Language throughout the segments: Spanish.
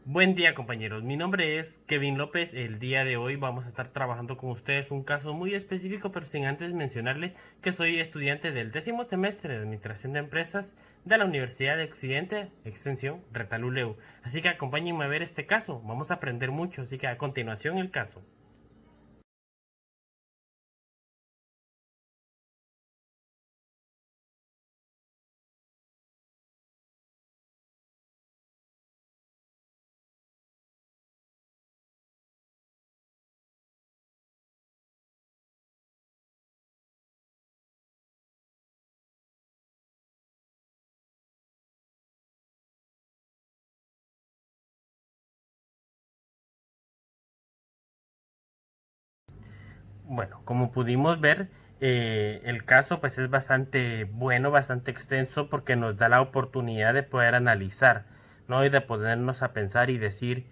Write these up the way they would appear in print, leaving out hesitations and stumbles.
Buen día compañeros, mi nombre es Kevin López. El día de hoy vamos a estar trabajando con ustedes un caso muy específico, pero sin antes mencionarle que soy estudiante del 10º semestre de Administración de Empresas de la Universidad de Occidente, extensión Retaluleu. Así que acompáñenme a ver este caso, vamos a aprender mucho, así que a continuación el caso. Bueno, como pudimos ver, el caso pues es bastante bueno, bastante extenso porque nos da la oportunidad de poder analizar, ¿no? Y de ponernos a pensar y decir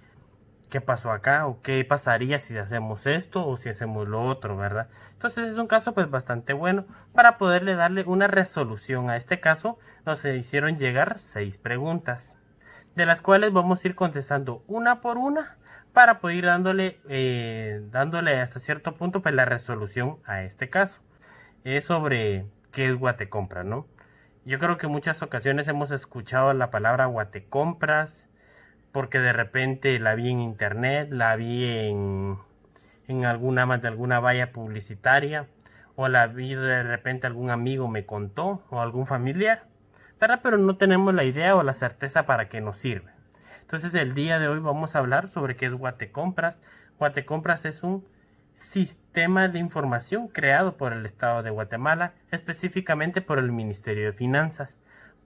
qué pasó acá o qué pasaría si hacemos esto o si hacemos lo otro, ¿verdad? Entonces es un caso pues bastante bueno para poderle darle una resolución a este caso. Nos hicieron llegar 6 preguntas, de las cuales vamos a ir contestando una por una para poder ir dándole hasta cierto punto pues la resolución a este caso. Es sobre qué es Guatecompras, ¿no? Yo creo que en muchas ocasiones hemos escuchado la palabra Guatecompras porque de repente la vi en internet, la vi en alguna más de alguna valla publicitaria, o la vi de repente algún amigo me contó, o algún familiar, ¿verdad? Pero no tenemos la idea o la certeza para qué nos sirve. Entonces el día de hoy vamos a hablar sobre qué es Guatecompras. Guatecompras es un sistema de información creado por el Estado de Guatemala, específicamente por el Ministerio de Finanzas,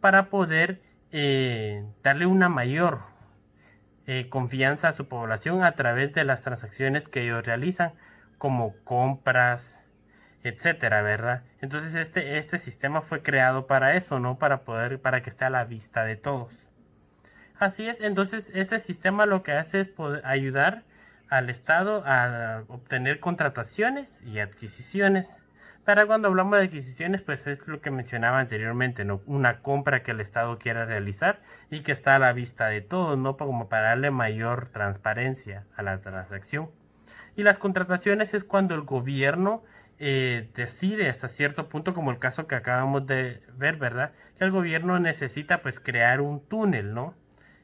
para poder darle una mayor confianza a su población a través de las transacciones que ellos realizan, como compras, etcétera, ¿verdad? Entonces este sistema fue creado para eso, ¿no? Para que esté a la vista de todos. Así es, entonces este sistema lo que hace es poder ayudar al Estado a obtener contrataciones y adquisiciones. Para cuando hablamos de adquisiciones, pues es lo que mencionaba anteriormente, ¿no? Una compra que el Estado quiera realizar y que está a la vista de todos, ¿no? Como para darle mayor transparencia a la transacción. Y las contrataciones es cuando el gobierno decide hasta cierto punto, como el caso que acabamos de ver, ¿verdad? Que el gobierno necesita pues crear un túnel, ¿no?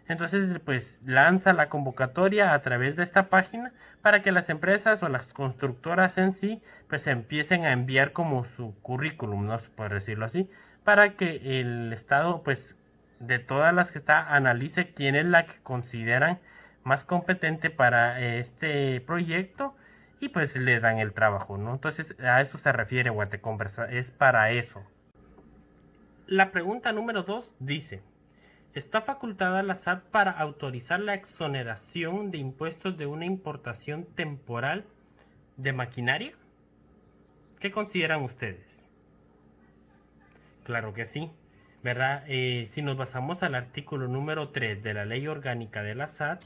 Entonces, pues lanza la convocatoria a través de esta página para que las empresas o las constructoras en sí, pues empiecen a enviar como su currículum, ¿no? Por decirlo así, para que el Estado, pues, de todas las que está, analice quién es la que consideran más competente para este proyecto y pues le dan el trabajo, ¿no? Entonces, a eso se refiere Guatecompras, es para eso. La pregunta número 2 dice: ¿está facultada la SAT para autorizar la exoneración de impuestos de una importación temporal de maquinaria? ¿Qué consideran ustedes? Claro que sí, ¿verdad? Si nos basamos al artículo número 3 de la Ley Orgánica de la SAT,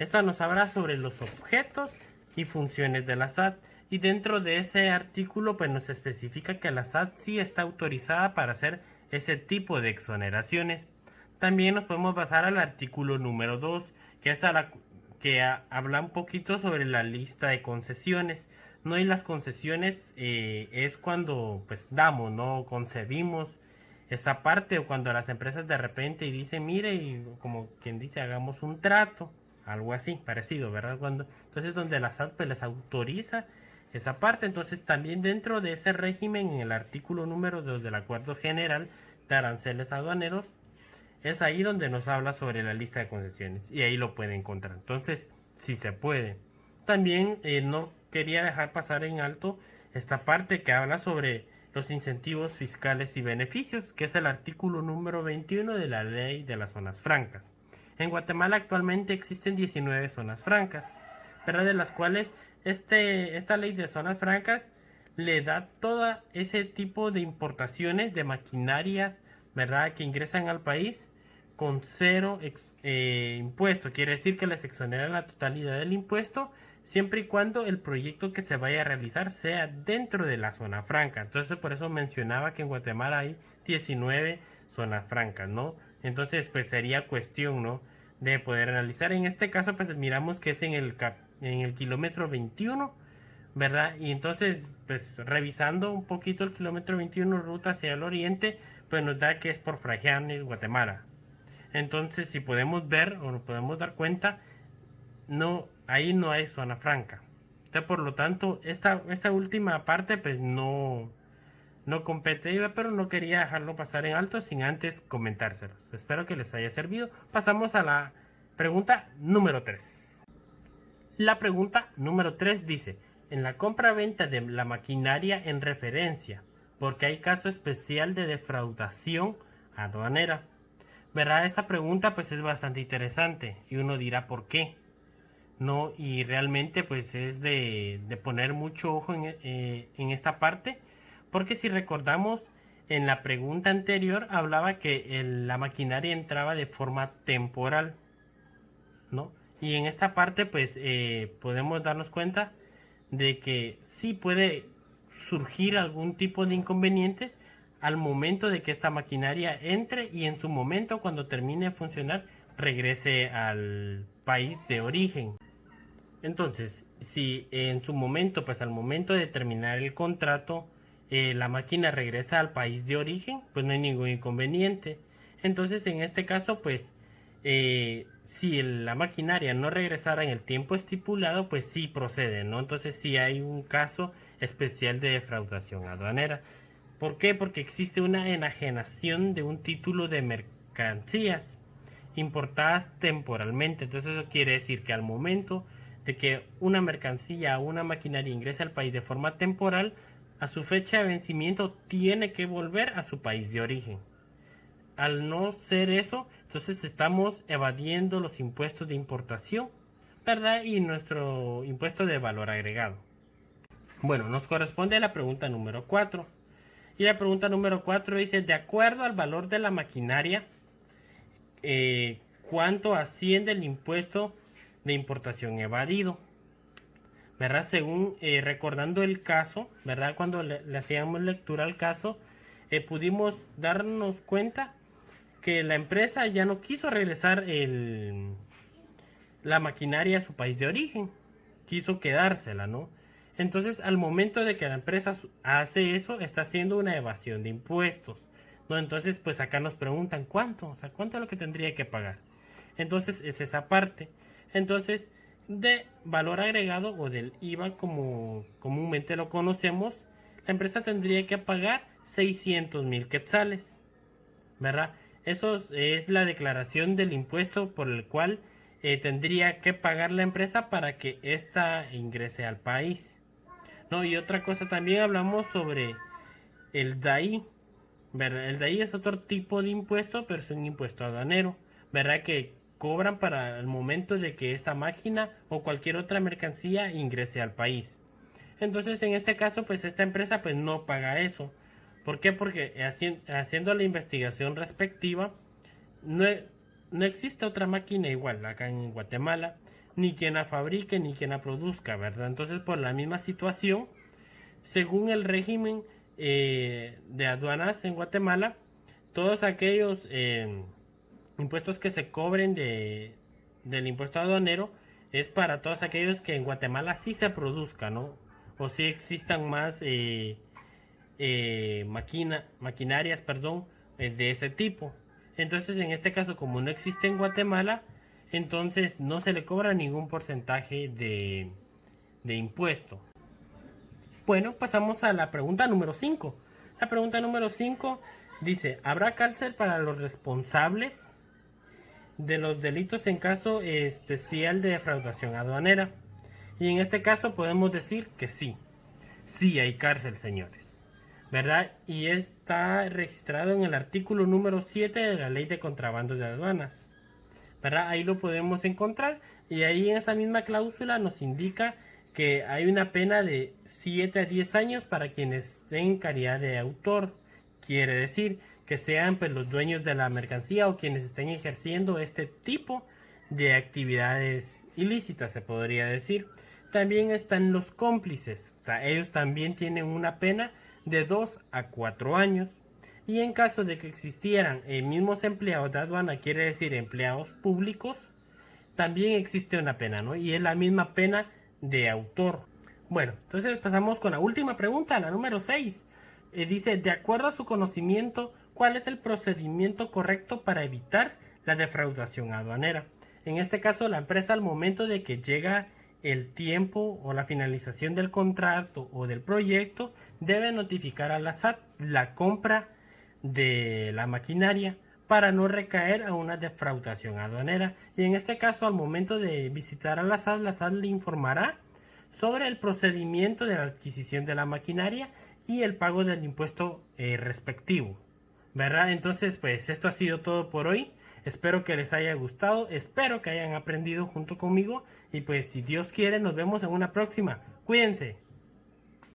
esta nos habla sobre los objetos y funciones de la SAT. Y dentro de ese artículo, pues nos especifica que la SAT sí está autorizada para hacer ese tipo de exoneraciones. También nos podemos basar al artículo número 2, que es habla un poquito sobre la lista de concesiones. No, y las concesiones es cuando pues damos, no concebimos esa parte, o cuando las empresas de repente dicen, mire, y como quien dice, hagamos un trato, algo así, parecido, ¿verdad? Entonces donde la SAT pues, les autoriza esa parte. Entonces también dentro de ese régimen, en el artículo número 2 del Acuerdo General de Aranceles Aduaneros, es ahí donde nos habla sobre la lista de concesiones y ahí lo puede encontrar. Entonces, sí se puede. También no quería dejar pasar en alto esta parte que habla sobre los incentivos fiscales y beneficios, que es el artículo número 21 de la ley de las zonas francas. En Guatemala actualmente existen 19 zonas francas, ¿verdad? De las cuales esta ley de zonas francas le da todo ese tipo de importaciones de maquinarias, ¿verdad? Que ingresan al país con cero impuesto. Quiere decir que les exoneran la totalidad del impuesto siempre y cuando el proyecto que se vaya a realizar sea dentro de la zona franca. Entonces por eso mencionaba que en Guatemala hay 19 zonas francas, ¿no? Entonces pues sería cuestión, ¿no? de poder analizar. En este caso pues miramos que es en el kilómetro 21, ¿verdad? Y entonces pues revisando un poquito el kilómetro 21 ruta hacia el oriente, pues nos da que es por Fraijanes, Guatemala. Entonces si podemos ver o nos podemos dar cuenta, no, ahí no hay zona franca. Entonces, por lo tanto, esta última parte pues no compete, pero no quería dejarlo pasar en alto sin antes comentárselos. Espero que les haya servido. Pasamos a la pregunta número 3. La pregunta número 3 dice, en la compra-venta de la maquinaria en referencia, porque hay caso especial de defraudación aduanera. Verá, esta pregunta pues es bastante interesante y uno dirá por qué. No, y realmente pues es de poner mucho ojo en esta parte, porque si recordamos en la pregunta anterior hablaba que la maquinaria entraba de forma temporal, ¿no? Y en esta parte pues podemos darnos cuenta de que sí puede surgir algún tipo de inconvenientes al momento de que esta maquinaria entre y en su momento cuando termine de funcionar regrese al país de origen. Entonces, si en su momento, pues al momento de terminar el contrato, la máquina regresa al país de origen, pues no hay ningún inconveniente. Entonces, en este caso, pues, si la maquinaria no regresara en el tiempo estipulado, pues sí procede, ¿no? Entonces, sí hay un caso especial de defraudación aduanera. ¿Por qué? Porque existe una enajenación de un título de mercancías importadas temporalmente. Entonces eso quiere decir que al momento de que una mercancía o una maquinaria ingresa al país de forma temporal, a su fecha de vencimiento tiene que volver a su país de origen. Al no ser eso, entonces estamos evadiendo los impuestos de importación, ¿verdad? Y nuestro impuesto de valor agregado. Bueno, nos corresponde a la pregunta número 4. Y la pregunta número 4 dice, de acuerdo al valor de la maquinaria, ¿cuánto asciende el impuesto de importación evadido? ¿Verdad? Según recordando el caso, ¿verdad? Cuando le hacíamos lectura al caso, pudimos darnos cuenta que la empresa ya no quiso regresar la maquinaria a su país de origen, quiso quedársela, ¿no? Entonces, al momento de que la empresa hace eso, está haciendo una evasión de impuestos, ¿no? Entonces, pues acá nos preguntan cuánto, o sea, cuánto es lo que tendría que pagar. Entonces, es esa parte. Entonces, de valor agregado o del IVA, como comúnmente lo conocemos, la empresa tendría que pagar 600,000 quetzales, ¿verdad? Eso es la declaración del impuesto por el cual tendría que pagar la empresa para que ésta ingrese al país. No, y otra cosa también hablamos sobre el DAI, ¿verdad? El DAI es otro tipo de impuesto, pero es un impuesto aduanero, ¿verdad? Que cobran para el momento de que esta máquina o cualquier otra mercancía ingrese al país. Entonces, en este caso, pues esta empresa pues no paga eso. ¿Por qué? Porque haciendo la investigación respectiva, no, no existe otra máquina igual acá en Guatemala, ni quien la fabrique ni quien la produzca, ¿verdad? Entonces, por la misma situación, según el régimen de aduanas en Guatemala, todos aquellos impuestos que se cobren del impuesto aduanero es para todos aquellos que en Guatemala sí se produzca, ¿no? O si existan más maquinarias, perdón, de ese tipo. Entonces, en este caso, como no existe en Guatemala, entonces no se le cobra ningún porcentaje de impuesto. Bueno, pasamos a la pregunta número 5. La pregunta número 5 dice, ¿habrá cárcel para los responsables de los delitos en caso especial de defraudación aduanera? Y en este caso podemos decir que sí. Sí hay cárcel, señores, ¿verdad? Y está registrado en el artículo número 7 de la Ley de Contrabando de Aduanas, ¿verdad? Ahí lo podemos encontrar y ahí en esa misma cláusula nos indica que hay una pena de 7 a 10 años para quienes estén en calidad de autor. Quiere decir que sean pues los dueños de la mercancía o quienes estén ejerciendo este tipo de actividades ilícitas, se podría decir. También están los cómplices, o sea, ellos también tienen una pena de 2 a 4 años. Y en caso de que existieran mismos empleados de aduana, quiere decir empleados públicos, también existe una pena, ¿no? Y es la misma pena de autor. Bueno, entonces pasamos con la última pregunta, la número 6. Dice, de acuerdo a su conocimiento, ¿cuál es el procedimiento correcto para evitar la defraudación aduanera? En este caso, la empresa al momento de que llega el tiempo o la finalización del contrato o del proyecto, debe notificar a la SAT la compra de la maquinaria para no recaer a una defraudación aduanera. Y en este caso, al momento de visitar a la SAT le informará sobre el procedimiento de la adquisición de la maquinaria y el pago del impuesto respectivo, ¿verdad? Entonces, pues esto ha sido todo por hoy. Espero que les haya gustado, espero que hayan aprendido junto conmigo y pues si Dios quiere nos vemos en una próxima. Cuídense.